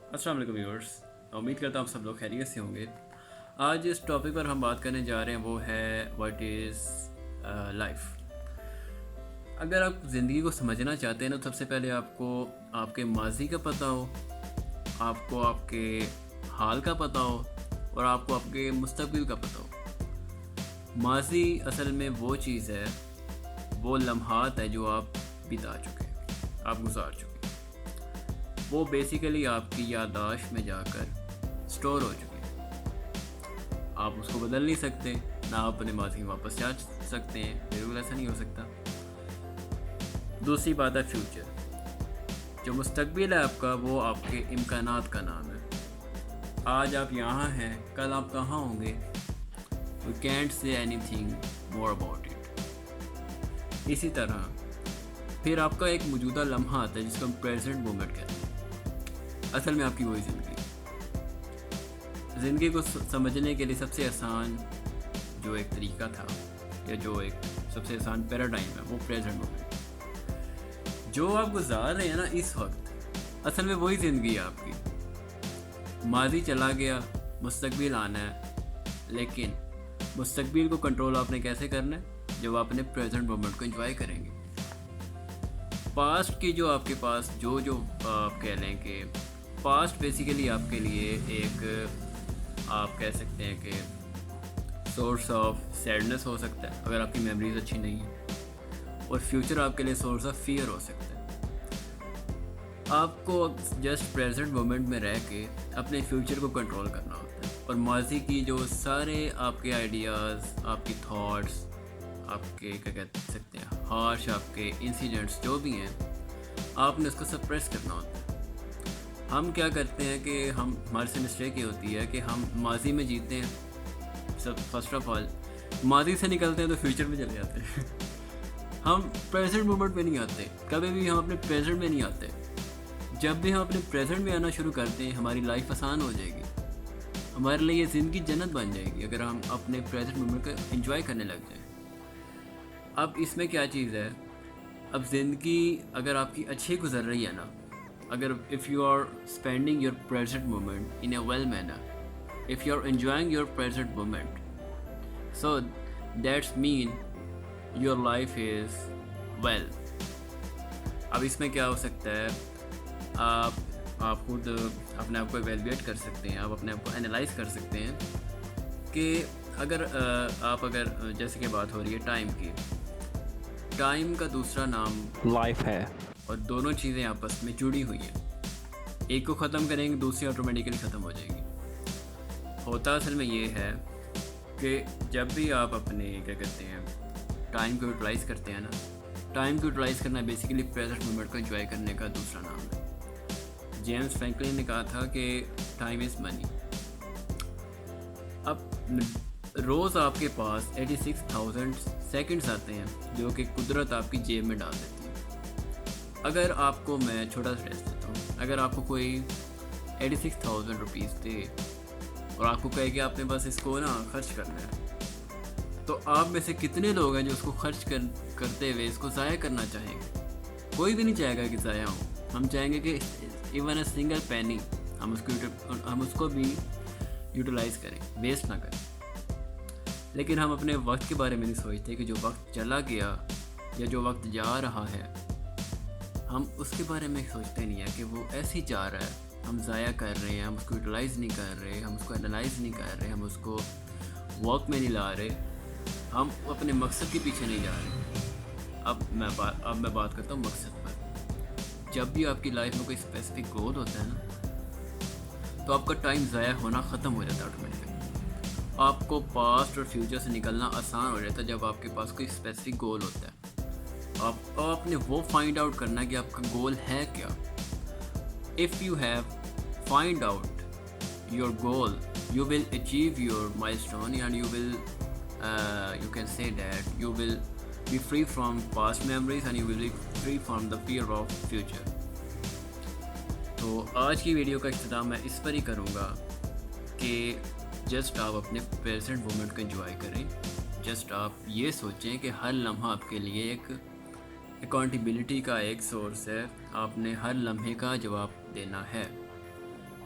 अस्सलाम वालेकुम व्यूअर्स। उम्मीद करता हूँ आप सब लोग खैरियत से होंगे। आज इस टॉपिक पर हम बात करने जा रहे हैं, वो है व्हाट इज़ लाइफ। अगर आप ज़िंदगी को समझना चाहते हैं ना, तो सबसे पहले आपको आपके माजी का पता हो, आपको आपके हाल का पता हो और आपको आपके मुस्तकबिल का पता हो। माजी असल में वो चीज़ है, वो लम्हात है जो आप बिता चुके हैं, आप गुजार चुके हैं। वो बेसिकली आपकी याददाश्त में जाकर स्टोर हो चुके हैं। आप उसको बदल नहीं सकते, ना आप अपने माजी में वापस जा सकते हैं, बिल्कुल ऐसा नहीं हो सकता। दूसरी बात है फ्यूचर। जो मुस्तकबिल है आपका, वो आपके इम्कानात का नाम है। आज आप यहाँ हैं, कल आप कहाँ होंगे, we can't say anything more about it. इसी तरह फिर आपका एक मौजूदा लम्हा आता है जिसको हम प्रेजेंट मोमेंट कहते हैं। असल में आपकी वही ज़िंदगी को समझने के लिए सबसे आसान जो एक तरीका था, या जो एक सबसे आसान पैराडाइम है, वो प्रेजेंट मोमेंट। जो आप गुजार रहे हैं ना इस वक्त, असल में वही ज़िंदगी है आपकी। माजी चला गया, मुस्तकबिल आना है, लेकिन मुस्तकबिल को कंट्रोल आपने कैसे करना है? जब आप अपने प्रेजेंट मोमेंट को एंजॉय करेंगे। पास्ट की जो आपके पास जो आप कह लें कि पास्ट बेसिकली आपके लिए एक, आप कह सकते हैं कि सोर्स ऑफ सैडनेस हो सकता है अगर आपकी मेमोरीज अच्छी नहीं है, और फ्यूचर आपके लिए सोर्स ऑफ फियर हो सकता है। आपको जस्ट प्रेजेंट मोमेंट में रह के अपने फ्यूचर को कंट्रोल करना होता है, और माजी की जो सारे आपके आइडियाज़, आपकी थॉट्स, आपके क्या कह सकते हैं हार्श आपके इंसिडेंट्स जो भी हैं, आपने उसको सप्रेस करना होता है। हम क्या करते हैं कि हमारे से मिस्टेक ये होती है कि हम माजी में जीते हैं। सब फर्स्ट ऑफ ऑल माजी से निकलते हैं तो फ्यूचर में चले जाते हैं। हम प्रेजेंट मोमेंट में नहीं आते, कभी भी हम अपने प्रेजेंट में नहीं आते। जब भी हम अपने प्रेजेंट में आना शुरू करते हैं, हमारी लाइफ आसान हो जाएगी, हमारे लिए ज़िंदगी जन्नत बन जाएगी अगर हम अपने प्रेजेंट मोमेंट को एंजॉय करने लग जाएं। अब इसमें क्या चीज़ है, अब ज़िंदगी अगर आपकी अच्छी गुजर रही है ना, अगर if you are spending your present moment in a well manner, if you are enjoying your present moment, so that's mean your life is well. अब इसमें क्या हो सकता है, आप खुद अपने आप को एवेलुएट कर सकते हैं, आप अपने आप को एनालाइज कर सकते हैं कि अगर जैसे कि बात हो रही है टाइम की, टाइम का दूसरा नाम लाइफ है। और दोनों चीज़ें आपस में जुड़ी हुई हैं। एक को ख़त्म करेंगे, दूसरी ऑटोमेटिकली ख़त्म हो जाएगी। होता असल में ये है कि जब भी आप अपने क्या कहते हैं टाइम को यूटिलाइज़ करते हैं ना, टाइम को यूटिलाइज़ करना बेसिकली प्रेजेंट मोमेंट को एंजॉय करने का दूसरा नाम है। जेम्स फ्रैंकलिन ने कहा था कि टाइम इज़ मनी। अब रोज़ आपके पास 86,000 सेकंड्स आते हैं जो कि कुदरत आपकी जेब में डाल देती है। अगर आपको मैं छोटा सा टेस्ट देता हूँ, अगर आपको कोई 86,000 रुपीज़ दे और आपको कहे कि आपने बस इसको ना खर्च करना है, तो आप में से कितने लोग हैं जो उसको खर्च करते हुए इसको ज़ाया करना चाहेंगे? कोई भी नहीं चाहेगा कि ज़ाया हो। हम चाहेंगे कि इवन अ सिंगल पेनी हम उसको भी यूटिलाइज़ करें, वेस्ट ना करें। लेकिन हम अपने वक्त के बारे में नहीं सोचते कि जो वक्त चला गया या जो वक्त जा रहा है, हम उसके बारे में सोचते नहीं है कि वो ऐसे ही जा रहा है, हम ज़ाया कर रहे हैं, हम उसको यूटिलाइज़ नहीं कर रहे, हम उसको एनालाइज़ नहीं कर रहे, हम उसको वर्क में नहीं ला रहे, हम अपने मकसद के पीछे नहीं जा रहे। अब मैं बात करता हूँ मकसद पर। जब भी आपकी लाइफ में कोई स्पेसिफिक गोल होता है ना, तो आपका टाइम ज़ाया होना ख़त्म हो जाता है ऑटोमेटिकली। आपको पास्ट और फ्यूचर से निकलना आसान हो जाता है जब आपके पास कोई स्पेसिफिक गोल होता है। आपने वो फाइंड आउट करना कि आपका गोल है क्या। If you have find out your goal, you will achieve your milestone and you can say that you will be free from past memories and you will be free from the fear of future. तो आज की video का इख्तिताम मैं इस पर ही करूँगा कि just आप अपने प्रेजेंट मोमेंट को एंजॉय करें। जस्ट आप ये सोचें कि हर लम्हा आपके लिए एक अकाउंटेबिलिटी का एक सोर्स है, आपने हर लम्हे का जवाब देना है।